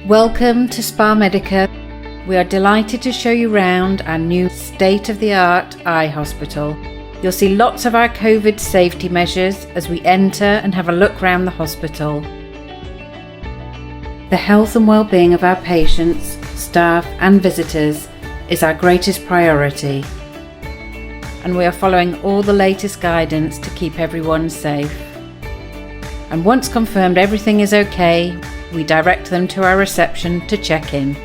Welcome to SpaMedica. We are delighted to show you around our new state-of-the-art eye hospital. You'll see lots of our COVID safety measures as we enter and have a look around the hospital. The health and well-being of our patients, staff and visitors is our greatest priority, and we are following all the latest guidance to keep everyone safe. And once confirmed everything is okay, we direct them to our reception to check in.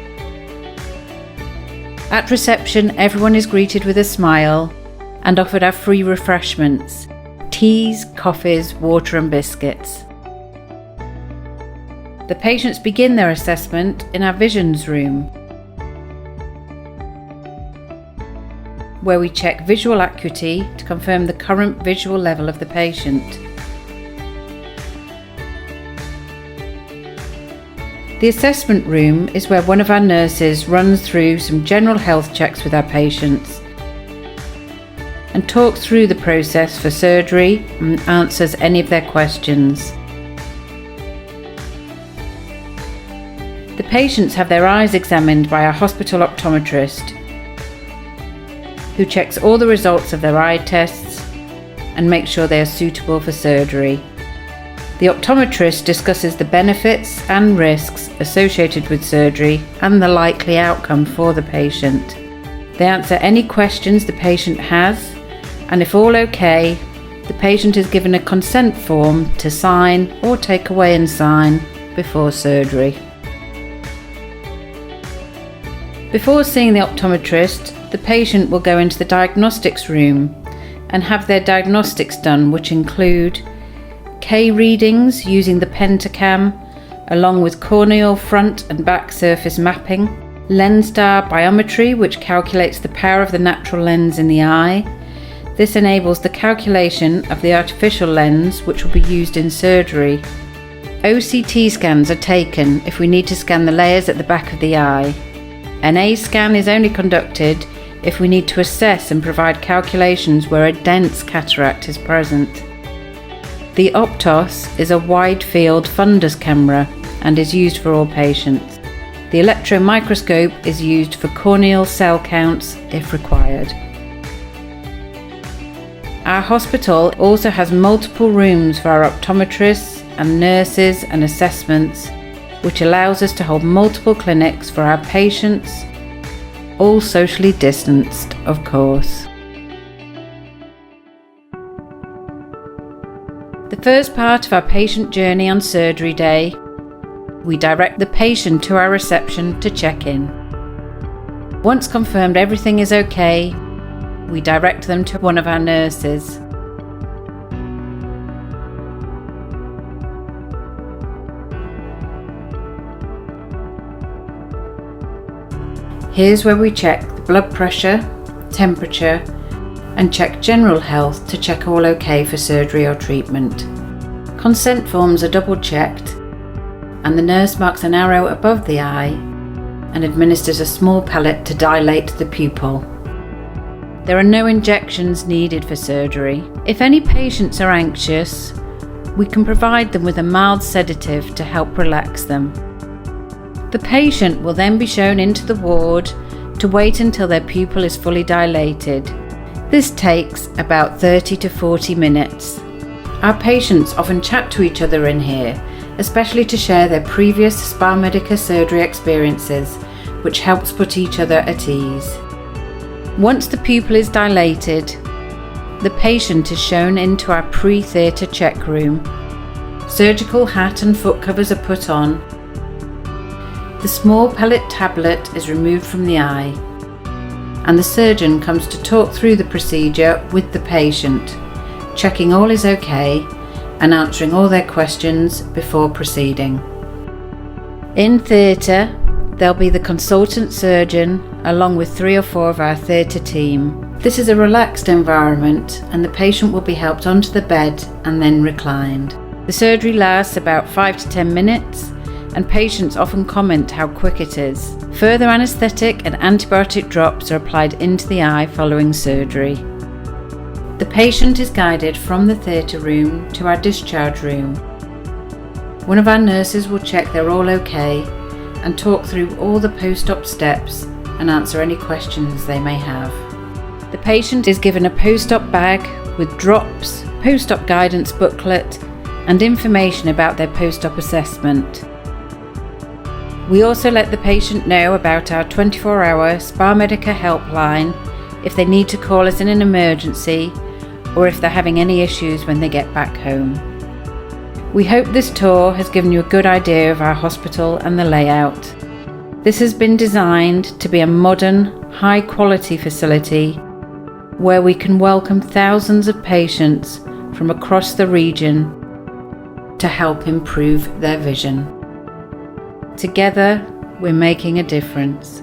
At reception, everyone is greeted with a smile and offered our free refreshments: teas, coffees, water and biscuits. The patients begin their assessment in our visions room, where we check visual acuity to confirm the current visual level of the patient. The assessment room is where one of our nurses runs through some general health checks with our patients and talks through the process for surgery and answers any of their questions. The patients have their eyes examined by our hospital optometrist, who checks all the results of their eye tests and makes sure they are suitable for surgery. The optometrist discusses the benefits and risks associated with surgery and the likely outcome for the patient. They answer any questions the patient has, and if all okay, the patient is given a consent form to sign or take away and sign before surgery. Before seeing the optometrist, the patient will go into the diagnostics room and have their diagnostics done, which include K readings using the pentacam, along with corneal front and back surface mapping, LenStar biometry, which calculates the power of the natural lens in the eye. This enables the calculation of the artificial lens, which will be used in surgery. OCT scans are taken if we need to scan the layers at the back of the eye. An A scan is only conducted if we need to assess and provide calculations where a dense cataract is present. The Optos is a wide-field fundus camera and is used for all patients. The electron microscope is used for corneal cell counts if required. Our hospital also has multiple rooms for our optometrists and nurses and assessments, which allows us to hold multiple clinics for our patients, all socially distanced, of course. The first part of our patient journey on surgery day, we direct the patient to our reception to check in. Once confirmed everything is okay, we direct them to one of our nurses. Here's where we check the blood pressure, temperature, and check general health to check all okay for surgery or treatment. Consent forms are double checked, and the nurse marks an arrow above the eye and administers a small pellet to dilate the pupil. There are no injections needed for surgery. If any patients are anxious, we can provide them with a mild sedative to help relax them. The patient will then be shown into the ward to wait until their pupil is fully dilated. This takes about 30 to 40 minutes. Our patients often chat to each other in here, especially to share their previous SpaMedica surgery experiences, which helps put each other at ease. Once the pupil is dilated, the patient is shown into our pre-theatre check room. Surgical hat and foot covers are put on. The small pellet tablet is removed from the eye, and the surgeon comes to talk through the procedure with the patient, checking all is okay and answering all their questions before proceeding. In theatre, there'll be the consultant surgeon along with 3 or 4 of our theatre team. This is a relaxed environment, and the patient will be helped onto the bed and then reclined. The surgery lasts about 5 to 10 minutes, and patients often comment how quick it is. Further anaesthetic and antibiotic drops are applied into the eye following surgery. The patient is guided from the theatre room to our discharge room. One of our nurses will check they're all okay and talk through all the post-op steps and answer any questions they may have. The patient is given a post-op bag with drops, post-op guidance booklet and information about their post-op assessment. We also let the patient know about our 24-hour SpaMedica helpline if they need to call us in an emergency or if they're having any issues when they get back home. We hope this tour has given you a good idea of our hospital and the layout. This has been designed to be a modern, high-quality facility where we can welcome thousands of patients from across the region to help improve their vision. Together, we're making a difference.